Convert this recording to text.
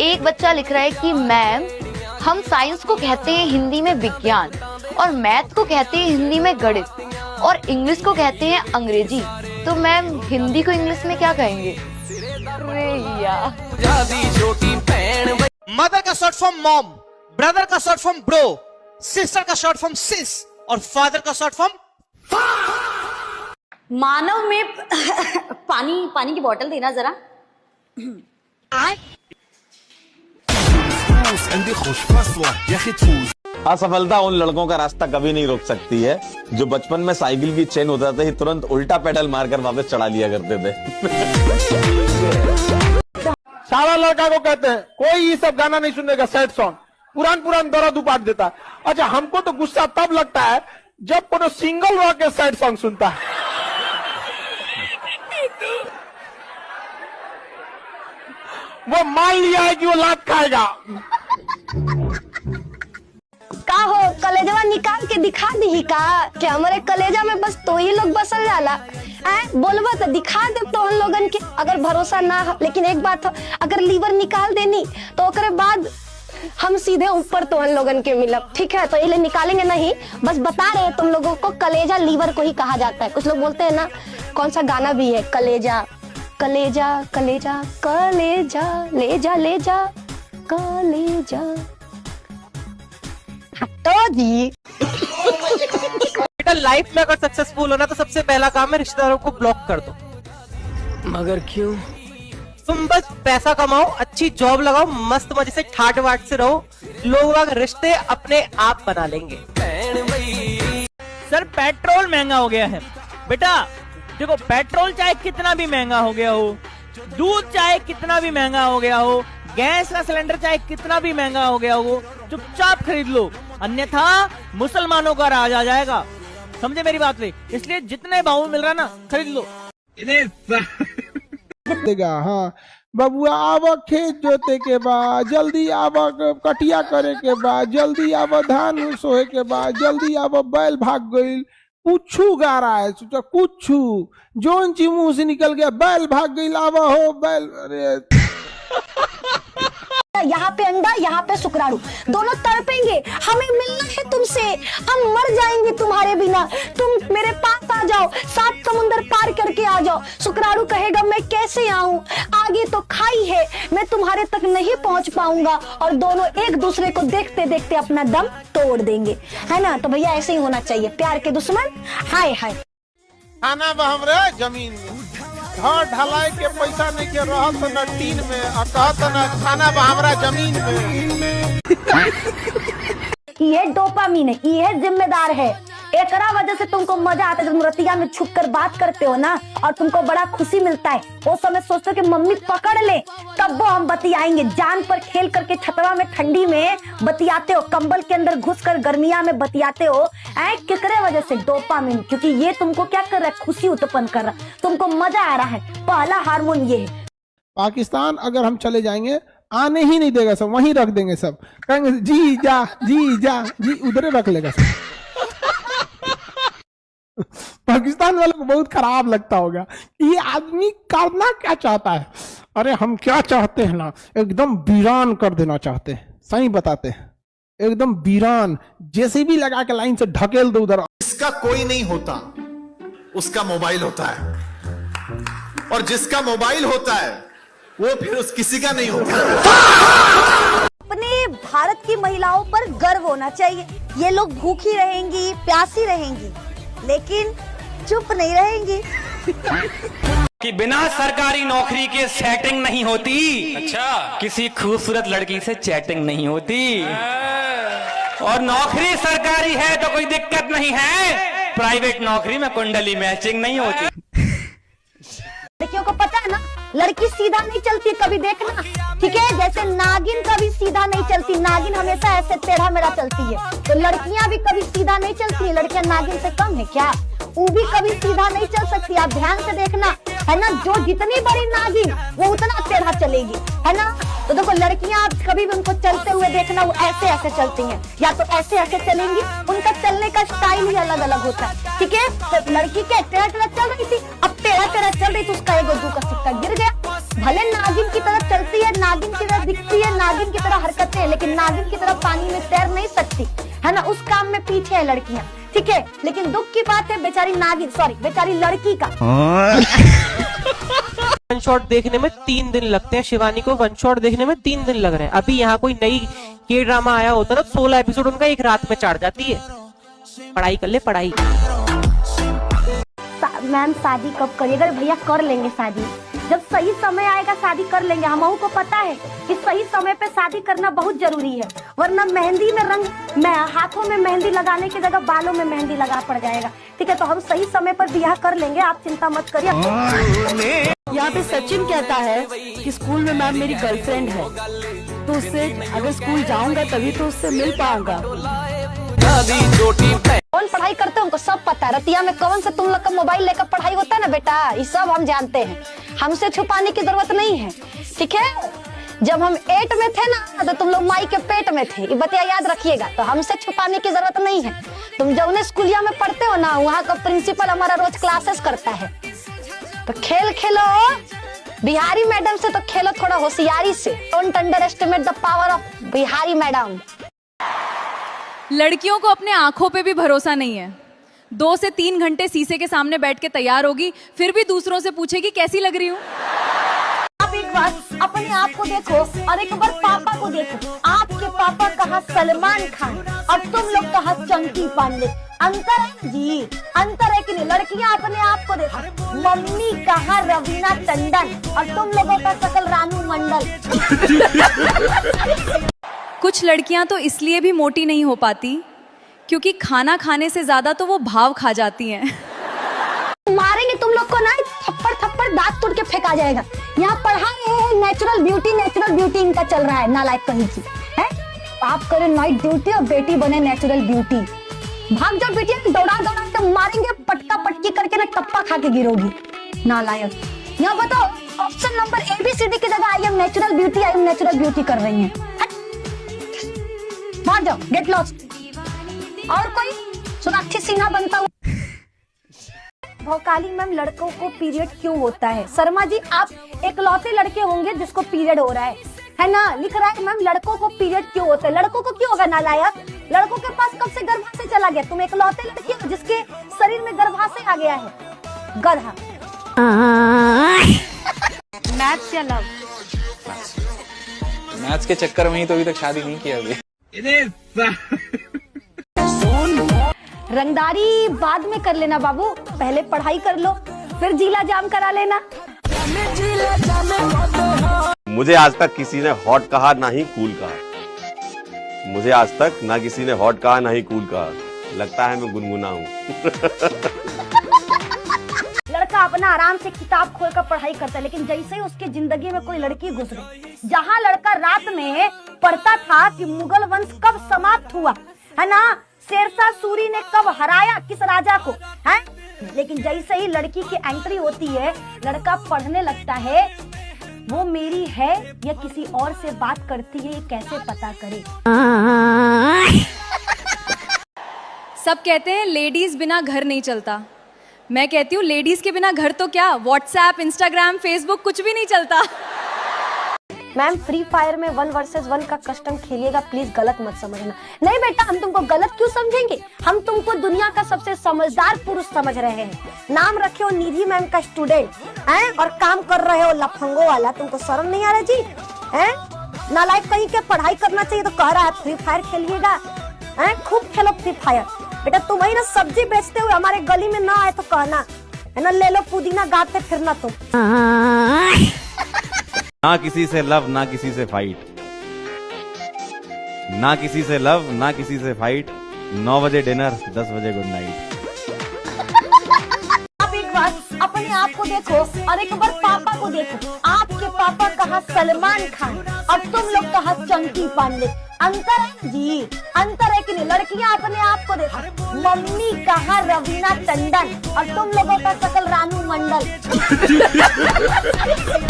एक बच्चा लिख रहा है कि मैम हम साइंस को कहते हैं हिंदी में विज्ञान, और मैथ को कहते हैं हिंदी में गणित, और इंग्लिश को कहते हैं अंग्रेजी। तो मैम हिंदी को इंग्लिश में क्या कहेंगे? मदर का शॉर्ट फॉर्म मॉम, ब्रदर का शॉर्ट फॉर्म ब्रो, सिस्टर का शॉर्ट फॉर्म सिस, और फादर का शॉर्ट फॉर्म। मानव में पानी की बोतल देना जरा। असफलता उन लड़कों का रास्ता कभी नहीं रोक सकती है जो बचपन में साइकिल की चेन उतरते ही तुरंत उल्टा पेडल मारकर वापस चढ़ा लिया करते थे। सारा लड़का को कहते हैं कोई ये सब गाना नहीं सुनेगा, सैड सॉन्ग, पुरान दर्द उपाट देता है। अच्छा, हमको तो गुस्सा तब लगता है जब कोनो सिंगल रह के सैड सॉन्ग सुनता है। वो मान लिया है कि वो लात खाएगा। का हो कलेजवा निकाल के दिखा दी का कि हमारे कलेजा में बस तो ही लोग बसल जाला। बोलबा तो दिखा दे तो उन लोगन के, अगर भरोसा ना हो। लेकिन एक बात हो, अगर लीवर निकाल देनी तो ओकरे बाद हम सीधे ऊपर तो उन लोगन के मिलब। ठीक है, तो ये निकालेंगे नहीं, बस बता रहे हैं तुम लोगों को, कलेजा लीवर को ही कहा जाता है। कुछ लोग बोलते हैं ना, कौन सा गाना भी है, कलेजा कलेजा कलेजा कलेजा ले जा कलेजा। तो जी बेटा लाइफ में अगर सक्सेसफुल होना तो सबसे पहला काम है रिश्तेदारों को ब्लॉक कर दो। मगर क्यों? तुम बस पैसा कमाओ, अच्छी जॉब लगाओ, मस्त मजे से ठाट वाट से रहो, लोग रिश्ते अपने आप बना लेंगे। सर पेट्रोल महंगा हो गया है बेटा। देखो पेट्रोल चाहे कितना भी महंगा हो गया हो, दूध चाहे कितना भी महंगा हो गया हो, गैस का सिलेंडर चाहे कितना भी महंगा हो गया हो, चुपचाप खरीद लो, अन्यथा मुसलमानों का राज आ जाएगा। समझे मेरी बात से? इसलिए जितने भाव में मिल रहा ना खरीद लो। हाँ बबुआ, आवा खेत जोते के बाद, जल्दी आवा कटिया करे के बाद, जल्दी आवा धान सोहे के बाद, जल्दी आवा बैल भाग गई, कुछू गा रहा है, सोचा कुछू जोन ची मुंह से निकल गया, बैल भाग गई, लावा हो बैल। अरे यहाँ पे अंडा, यहाँ पे शुक्राणु, दोनों तड़पेंगे। हमें मिलना है तुमसे, हम मर जाएंगे तुम्हारे बिना। तुम मेरे पास आ जाओ, 7 समुंदर पार करके आ जाओ। शुक्राणु कहेगा मैं कैसे आऊं, आगे तो खाई है, मैं तुम्हारे तक नहीं पहुंच पाऊंगा। और दोनों एक दूसरे को देखते देखते अपना दम तोड़ देंगे, है ना? तो भैया ऐसे ही होना चाहिए, प्यार के दुश्मन हाय हाय। खाना बहमरे जमीन में, घर ढलाई के पैसा नहीं के रहत न टीन में, और कहत न खाना बहमरा जमीन में। ये डोपामीन है, ये जिम्मेदार है। एकरा वजह से तुमको मजा आता है जब रतिया में छुप कर बात करते हो ना, और तुमको बड़ा खुशी मिलता है। वो समय सोचते हो कि मम्मी पकड़ ले, तब वो हम बतियाएंगे। जान पर खेल करके छतवा में ठंडी में बतियाते हो, कंबल के अंदर घुसकर गर्मिया में बतियाते हो। किकरे वजह से? डोपामीन, क्योंकि ये तुमको क्या कर रहा है, खुशी उत्पन्न कर रहा है, तुमको मजा आ रहा है। पहला हार्मोन ये है। पाकिस्तान अगर हम चले जाएंगे आने ही नहीं देगा, सब वहीं रख देंगे, सब कहेंगे जी जा जी उधर रख लेगा सब। पाकिस्तान वालों को बहुत खराब लगता होगा ये आदमी करना क्या चाहता है। अरे हम क्या चाहते हैं ना, एकदम वीरान कर देना चाहते हैं, सही बताते हैं, एकदम वीरान, जैसे भी लगा के लाइन से ढकेल दो उधर। जिसका कोई नहीं होता उसका मोबाइल होता है, और जिसका मोबाइल होता है वो फिर उस किसी का नहीं होता। अपने भारत की महिलाओं पर गर्व होना चाहिए। ये लोग भूखी रहेंगी, प्यासी रहेंगी, लेकिन चुप नहीं रहेंगी। कि बिना सरकारी नौकरी के सेटिंग नहीं होती। अच्छा, किसी खूबसूरत लड़की से चैटिंग नहीं होती। और नौकरी सरकारी है तो कोई दिक्कत नहीं है, प्राइवेट नौकरी में कुंडली मैचिंग नहीं होती। लड़कियों को पता है ना, लड़की सीधा नहीं चलती, कभी देखना, ठीक है? जैसे नागिन कभी सीधा नहीं चलती, नागिन हमेशा ऐसे टेढ़ा मेढ़ा चलती है। तो लड़कियां भी कभी सीधा नहीं चलती, लड़कियां नागिन से कम है क्या? वो भी कभी सीधा नहीं चल सकती। आप ध्यान से देखना, है ना? जो जितनी बड़ी नागिन वो उतना टेढ़ा चलेगी, है ना? तो देखो लड़कियां आप कभी भी उनको चलते हुए देखना, वो ऐसे ऐसे चलती हैं, या तो ऐसे ऐसे चलेंगी। उनका चलने का स्टाइल ही अलग अलग होता है, ठीक है? तो लड़की के टेढ़ा टेढ़ा चल रही थी, अब टेढ़ा टेढ़ा चल रही थी, उसका एक 2 का सिक्का गिर गया। भले नागिन की तरह चलती है, नागिन की तरह दिखती है, नागिन की तरह हरकतें हैं, लेकिन नागिन की तरह पानी में तैर नहीं सकती है ना। उस काम में पीछे है लड़कियां, ठीक है। लेकिन दुख की बात है बेचारी नागिन, सॉरी बेचारी लड़की का वन शॉट देखने में 3 दिन लगते हैं। शिवानी को वन शॉट देखने में 3 दिन लग रहे हैं। अभी यहाँ कोई नई के ड्रामा आया होता ना, 16 एपिसोड उनका एक रात में चढ़ जाती है। पढ़ाई कर ले, पढ़ाई। मैम शादी कब करिएगा? भैया कर लेंगे शादी, जब सही समय आएगा शादी कर लेंगे। हमहू को पता है कि सही समय पे शादी करना बहुत जरूरी है, वरना मेहंदी में रंग, हाथों में मेहंदी लगाने की जगह बालों में मेहंदी लगा पड़ जाएगा, ठीक है। तो हम सही समय पर ब्याह कर लेंगे, आप चिंता मत करिए। यहाँ पे सचिन कहता है कि स्कूल में मैम मेरी गर्लफ्रेंड है, तो उससे अगर स्कूल जाऊंगा तभी तो उससे मिल पाऊंगा। कौन पढ़ाई करते हैं उनको सब पता है। रतिया में कौन से तुम लोग का मोबाइल लेकर पढ़ाई होता है ना बेटा, ये सब हम जानते हैं, हमसे छुपाने की जरूरत नहीं है, ठीक है। जब हम 8 में थे ना तो तुम लोग माई के पेट में थे, ये बतिया याद रखिएगा। तो हमसे छुपाने की जरूरत नहीं है। तुम जौने स्कूलिया में पढ़ते हो ना, वहाँ का प्रिंसिपल हमारा रोज क्लासेस करता है। तो खेल खेलो बिहारी मैडम से, तो खेलो थोड़ा होशियारी से। Don't under estimate the power of Bihari madam. लड़कियों को अपने आंखों पे भी भरोसा नहीं है। 2 से 3 घंटे शीशे के सामने बैठ के तैयार होगी, फिर भी दूसरों से पूछेगी कैसी लग रही हूँ। आप एक बार अपने आप को देखो और एक बार पापा को देखो। आपके पापा कहा सलमान खान और तुम लोग कहा चंकी पांडे। अंतर है जी, अंतर है कि नहीं? लड़कियां अपने आप को देखो, मम्मी कहा रवीना टंडन और तुम लोगों का शकल रानू मंडल। कुछ लड़कियां तो इसलिए भी मोटी नहीं हो पाती क्योंकि खाना खाने से ज्यादा तो वो भाव खा जाती हैं। मारेंगे तुम लोग को ना, थप्पड़ थप्पड़ दांत तोड़ के फेंका जाएगा। यहाँ पढ़ा रहे हैं नेचुरल ब्यूटी इनका चल रहा है, नालायक कहीं की है। आप करें नाइट ड्यूटी और बेटी बने नेचुरल ब्यूटी। भाग जाओ बेटी, दौड़ा दौड़ा के मारेंगे, पटका पटकी करके ना टप्पा खा के गिरोगी, नालायक। यहाँ बताओ ऑप्शन नंबर ABCD की जगह आई एम नेचुरल ब्यूटी कर रही हैं। भाग जाओ, गेट लॉस्ट। और कोई सोनाक्षी सिन्हा बनता हुआ। भौकाली मैम, लड़कों को पीरियड क्यों होता है? शर्मा जी आप एकलौते लड़के होंगे जिसको पीरियड हो रहा है ना? लिख रहा है मैम लड़कों को पीरियड क्यों होता है? लड़कों को क्यों होगा नालायक? लड़कों के पास कब से गर्भाशय चला गया? तुम एकलौते लड़के हो जिसके शरीर में गर्भाशय आ गया है, गधा। मैथ्स या लव? मैथ्स के चक्कर में ही तो अभी तक शादी नहीं किया अभी। रंगदारी बाद में कर लेना बाबू, पहले पढ़ाई कर लो, फिर जिला जाम करा लेना। मुझे आज तक किसी ने हॉट कहा ना ही कूल कहा। मुझे आज तक ना किसी ने हॉट कहा ना ही कूल कहा। लगता है मैं गुनगुना हूँ। लड़का अपना आराम से किताब खोलकर पढ़ाई करता है, लेकिन जैसे ही उसके जिंदगी में कोई लड़की गुजरे, जहाँ लड़का रात में पढ़ता था कि मुगल वंश कब समाप्त हुआ है ना, शेरशाह सूरी ने कब हराया किस राजा को है, लेकिन जैसे ही लड़की की एंट्री होती है, लड़का पढ़ने लगता है वो मेरी है या किसी और से बात करती है, ये कैसे पता करे। सब कहते हैं लेडीज बिना घर नहीं चलता, मैं कहती हूँ लेडीज के बिना घर तो क्या, व्हाट्सएप, इंस्टाग्राम, फेसबुक कुछ भी नहीं चलता। मैम फ्री फायर में 1 वर्सेस 1 का कस्टम खेलिएगा, प्लीज गलत मत समझना। नहीं बेटा, हम तुमको गलत क्यों समझेंगे? हम तुमको दुनिया का सबसे समझदार पुरुष समझ रहे हैं। नाम रखे हो निधि मैम का स्टूडेंट हैं और काम कर रहे हो लफंगो वाला, तुमको शर्म नहीं आ रहा जी? हैं नालायक कहीं के, पढ़ाई करना चाहिए तो कह रहा है फ्री फायर खेलिएगा। हैं खूब खेलो फ्री फायर। बेटा तुम ही ना सब्जी बेचते हुए हमारे गली में ना आए तो कहना है ना, ले लो पुदीना गाते फिरना तुम। ना किसी से लव ना किसी से फाइट, ना किसी से लव ना किसी से फाइट। 9 बजे डिनर, 10 बजे गुड नाइट। आप एक बार अपने आप को देखो और एक बार पापा को देखो। आपके पापा कहा सलमान खान और तुम लोग कहा चंकी पांडे। अंतर है जी, अंतर है कि नहीं? लड़कियां अपने आप को देखो, मम्मी कहा रवीना टंडन और तुम लोगों का शकल रानू मंडल।